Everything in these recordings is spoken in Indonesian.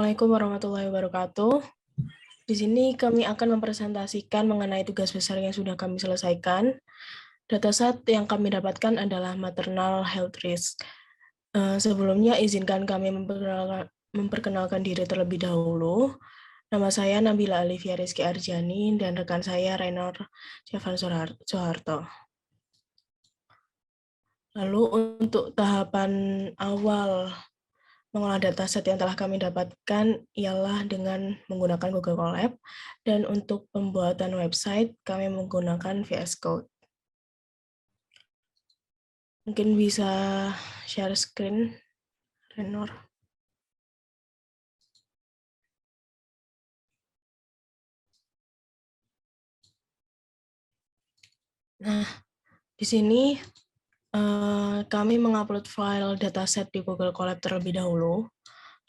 Assalamualaikum warahmatullahi wabarakatuh. Di sini kami akan mempresentasikan mengenai tugas besar yang sudah kami selesaikan. Dataset yang kami dapatkan adalah maternal health risk. Sebelumnya izinkan kami memperkenalkan diri terlebih dahulu. Nama saya Nabila Alivia Rizky Arjani dan rekan saya Renor Syafan Soeharto. Lalu untuk tahapan awal mengolah dataset yang telah kami dapatkan ialah dengan menggunakan Google Colab, dan untuk pembuatan website kami menggunakan VS Code. Mungkin bisa share screen, Renor. Nah, di sini kami mengupload file dataset di Google Colab terlebih dahulu,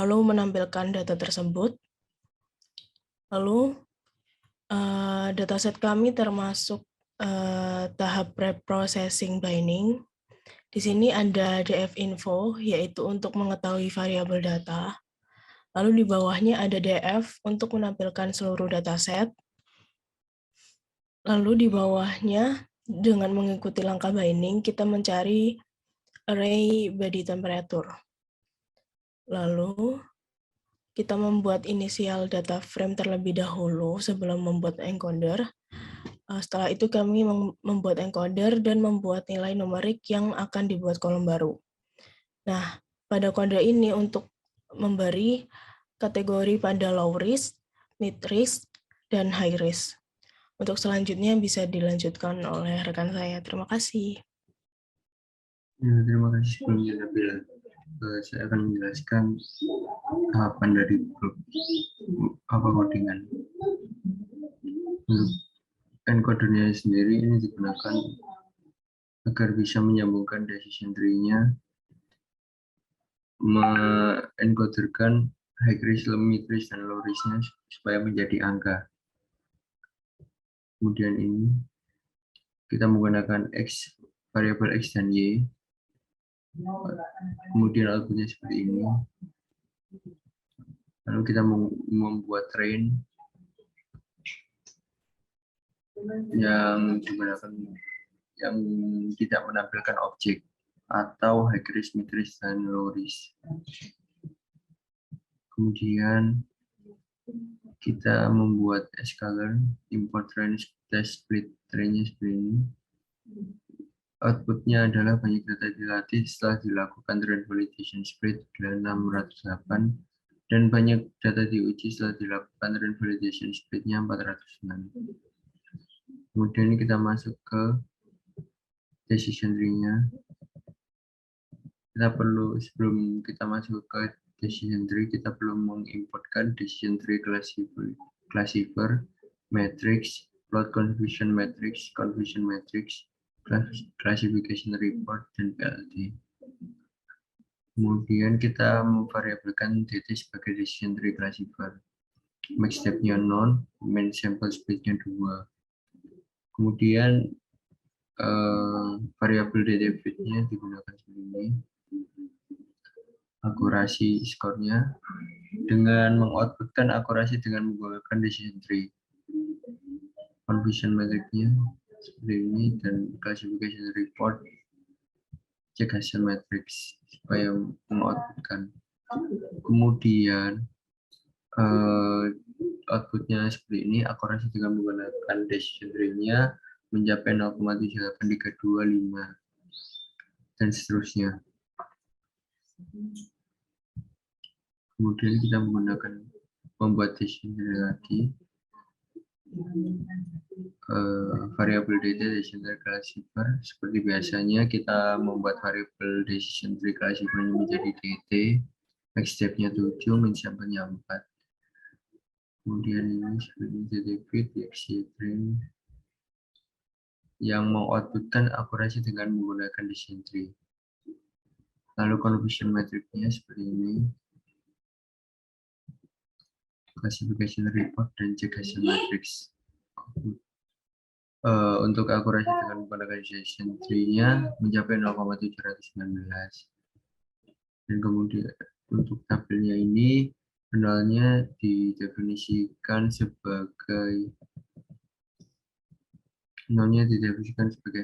lalu menampilkan data tersebut. Lalu dataset kami termasuk tahap preprocessing binding. Di sini ada df info, yaitu untuk mengetahui variabel data. Lalu di bawahnya ada df untuk menampilkan seluruh dataset. Lalu di bawahnya, dengan mengikuti langkah binding, kita mencari array body temperature. Lalu kita membuat inisial data frame terlebih dahulu sebelum membuat encoder. Setelah itu kami membuat encoder dan membuat nilai numerik yang akan dibuat kolom baru. Nah, pada kode ini untuk memberi kategori pada low risk, mid risk, dan high risk. Untuk selanjutnya bisa dilanjutkan oleh rekan saya. Terima kasih. Ya, terima kasih sebelumnya Nabila. Saya akan menjelaskan tahapan dari grup codingan. Untuk encodernya sendiri ini digunakan agar bisa menyambungkan decision tree-nya, mengencoderkan high risk, mid risk, dan low risk-nya supaya menjadi angka. Kemudian ini kita menggunakan variabel X dan Y. Kemudian outputnya seperti ini. Lalu kita membuat train yang digunakan yang tidak menampilkan objek atau high risk, mid risk, dan low risk. Kemudian kita membuat scalar, import range, test split trainnya seperti ini. Outputnya adalah banyak data dilatih setelah dilakukan train validation split 608 dan banyak data diuji setelah dilakukan train validation splitnya 406. Kemudian kita masuk ke decision tree-nya. Kita perlu, sebelum kita masuk ke decision tree, kita perlu mengimportkan decision tree classifier, matrix, plot confusion matrix, classification report, dan PLT. Kemudian kita memvariabelkan dt sebagai decision tree classifier. Max step-nya non, main sample split-nya 2. Kemudian variabel dt fit-nya digunakan seperti ini. Akurasi skornya dengan mengoutputkan akurasi dengan menggunakan decision tree. Confusion matrix-nya seperti ini, dan classification report cek hasil matrix supaya mengoutputkan. Kemudian outputnya seperti ini, akurasi dengan menggunakan decision tree-nya mencapai 0,78325 dan seterusnya. Kemudian kita membuat decision tree lagi. Variabel dt decision tree classifier, seperti biasanya kita membuat variabel decision tree classifier menjadi dt, next step-nya 7, min sampelnya 4. Kemudian ini seperti dt fit, xy train yang mengoutputkan akurasi dengan menggunakan decision tree. Lalu confusion matrix-nya seperti ini, classification report, dan cek hasil matrix. Untuk akurasi dengan menggunakan decision tree-nya mencapai 0,719. Dan kemudian untuk tabelnya ini Nolnya didefinisikan sebagai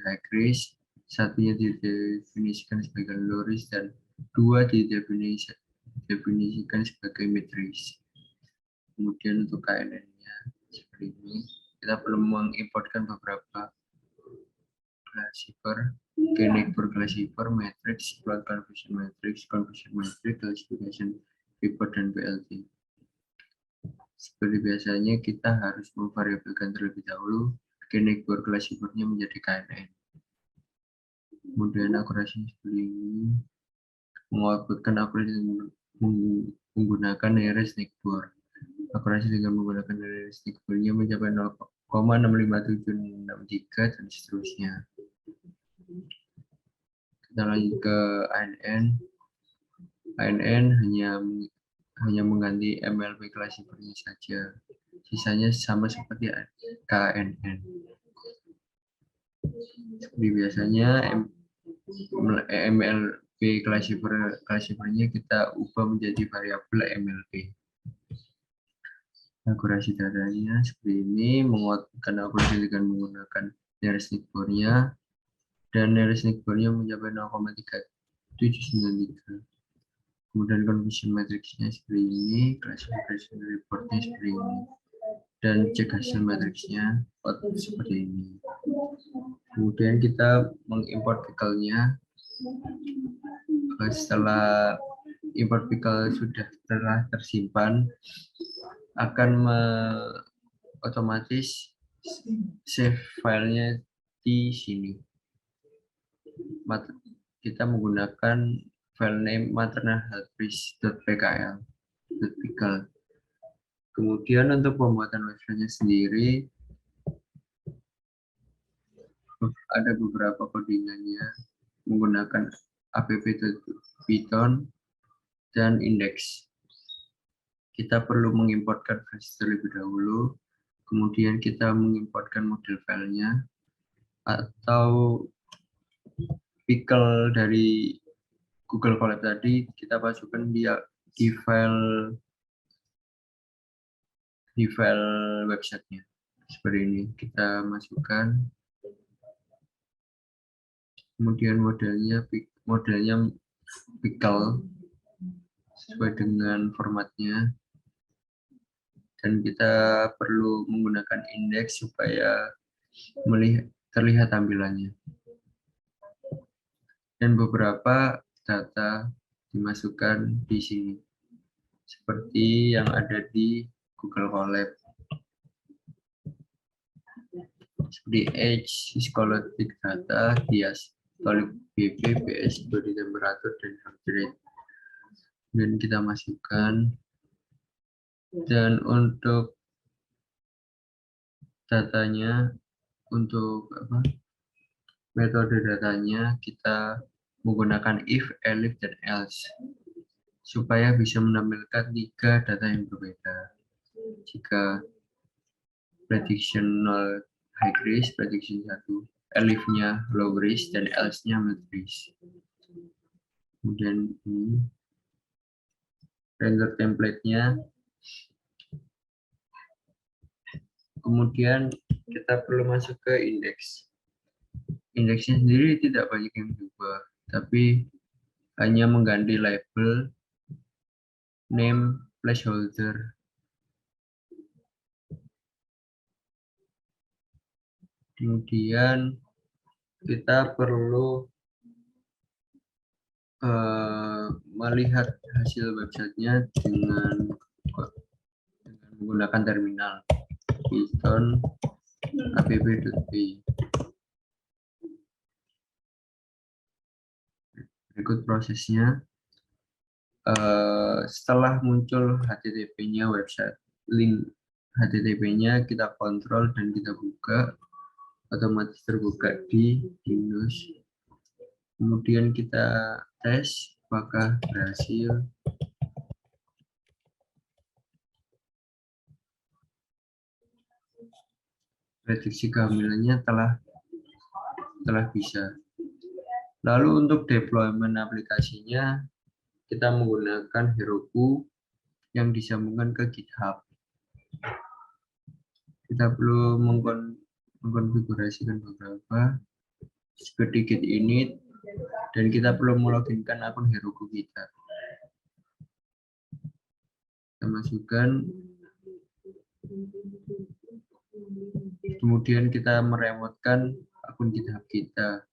high risk, satunya didefinisikan sebagai low risk, dan dua didefinisikan sebagai mid risk. Kemudian untuk KNN-nya seperti ini, kita perlu mengimportkan beberapa classifier, Kenekbor classifier, matrix, plot confusion matrix, classification report, dan PLT. Seperti biasanya, kita harus memvariabelkan terlebih dahulu Kenekbor classifier-nya menjadi KNN. Kemudian akurasi seperti ini, mengoutputkan akurasi menggunakan nearest Nickbor. Akurasi dengan menggunakan nearest Nickbor-nya mencapai 0,65763 dan seterusnya. Kita lanjut ke ANN. ANN hanya mengganti MLP classifier-nya saja. Sisanya sama seperti KNN. Seperti biasanya MLP classifier-nya kita ubah menjadi variabel MLP. Akurasi datanya seperti ini, menguatkan akurasi dengan menggunakan nearest Nickbor-nya, dan nearest Nickbor-nya mencapai 0,3793. Kemudian confusion matrix-nya seperti ini, classification report-nya seperti ini, dan cek hasil matriksnya seperti ini. Kemudian kita mengimport pickle-nya. Setelah import pickle telah tersimpan, akan otomatis save filenya di sini. Kita menggunakan file name maternalhealthrisk.pkl. Kemudian untuk pembuatan website-nya sendiri, ada beberapa codingannya menggunakan app.python dan index. Kita perlu mengimportkan versi terlebih dahulu, kemudian kita mengimportkan model filenya, atau pickle dari Google Colab tadi kita masukkan di file websitenya. Seperti ini, kita masukkan. Kemudian modelnya pickle sesuai dengan formatnya, dan kita perlu menggunakan indeks supaya terlihat tampilannya, dan beberapa data dimasukkan di sini seperti yang ada di Google Colab, seperti age, psychological data, bias, tolip BP, PS, body temperature, dan heart rate. Dan kita masukkan. Dan untuk datanya, untuk metode datanya, kita menggunakan if, elif, dan else supaya bisa menampilkan 3 data yang berbeda. Jika prediction 0 high risk, prediction 1 elif-nya low risk, dan else-nya mid risk. Kemudian ini render template-nya. Kemudian kita perlu masuk ke indeks. Indeksnya sendiri tidak banyak yang berubah, tapi hanya mengganti label, name, placeholder. Kemudian kita perlu melihat hasil websitenya dengan menggunakan terminal Python app.py. Berikut prosesnya. Setelah muncul HTTP-nya website, link HTTP-nya kita kontrol dan kita buka, otomatis terbuka di Windows. Kemudian kita tes apakah berhasil. Prediksi kehamilannya telah bisa. Lalu untuk deployment aplikasinya, kita menggunakan Heroku yang disambungkan ke GitHub. Kita perlu mengkonfigurasikan beberapa seperti git init, dan kita perlu meloginkan akun Heroku kita. Kita masukkan, kemudian kita meremotkan akun GitHub kita.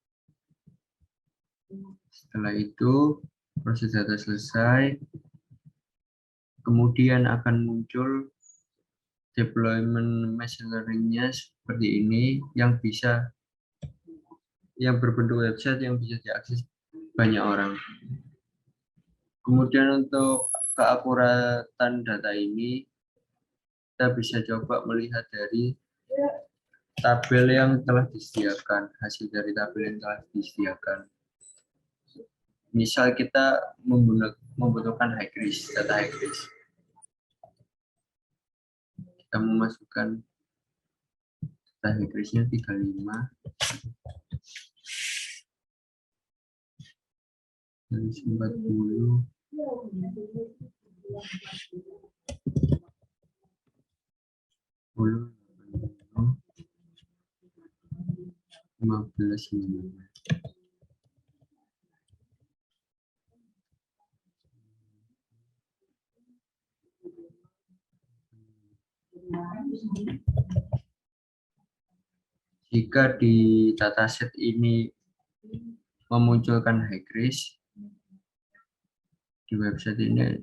Setelah itu proses data selesai, kemudian akan muncul deployment machine learning-nya seperti ini, yang berbentuk website yang bisa diakses banyak orang. Kemudian untuk keakuratan data ini, kita bisa coba melihat dari tabel yang telah disediakan, hasil dari tabel yang telah disediakan. Misal kita membutuhkan HighRisk, data HighRisk. Kita memasukkan data HighRisk-nya 35. Dan 40. 15. Jika di dataset ini memunculkan HighRisk di website ini,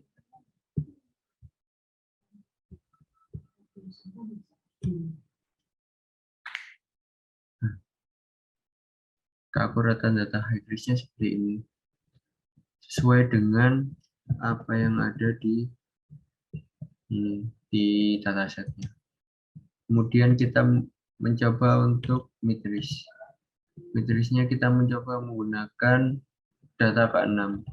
keakuratan data HighRisk-nya seperti ini, sesuai dengan apa yang ada di datasetnya. Kemudian kita mencoba untuk midrisk. Midrisk-nya kita mencoba menggunakan data ke-6.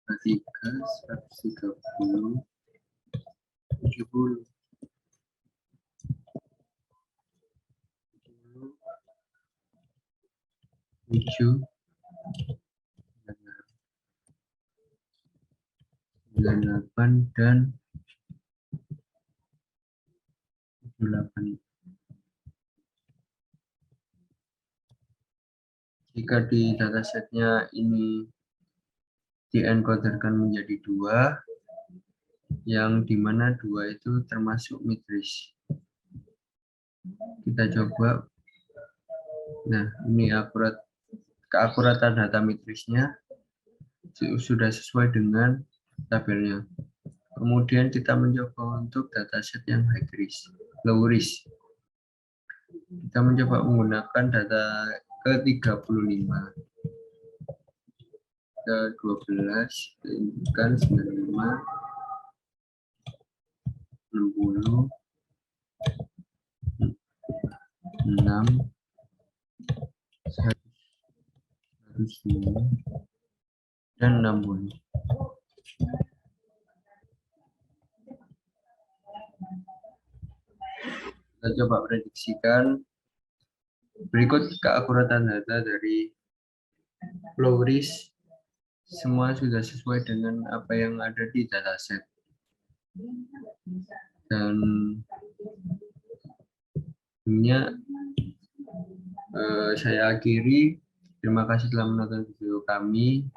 130, 70, 7, 98, dan 78. Jika di datasetnya ini diencoderkan menjadi 2, yang dimana 2 itu termasuk midrisk. Kita coba. Nah, ini keakuratan data midrisknya sudah sesuai dengan tabelnya. Kemudian kita mencoba untuk dataset yang low risk. Kita mencoba menggunakan data ke-35. Ke-12, kan 95, 60, 6, 109, dan 60. Kita coba prediksikan berikut keakuratan data dari low risk. Semua sudah sesuai dengan apa yang ada di dataset. Dan saya akhiri. Terima kasih telah menonton video kami.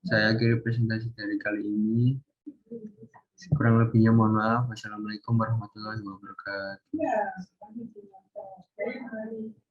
Saya akhiri presentasi dari kali ini. Kurang lebihnya mohon maaf. Wassalamualaikum warahmatullahi wabarakatuh.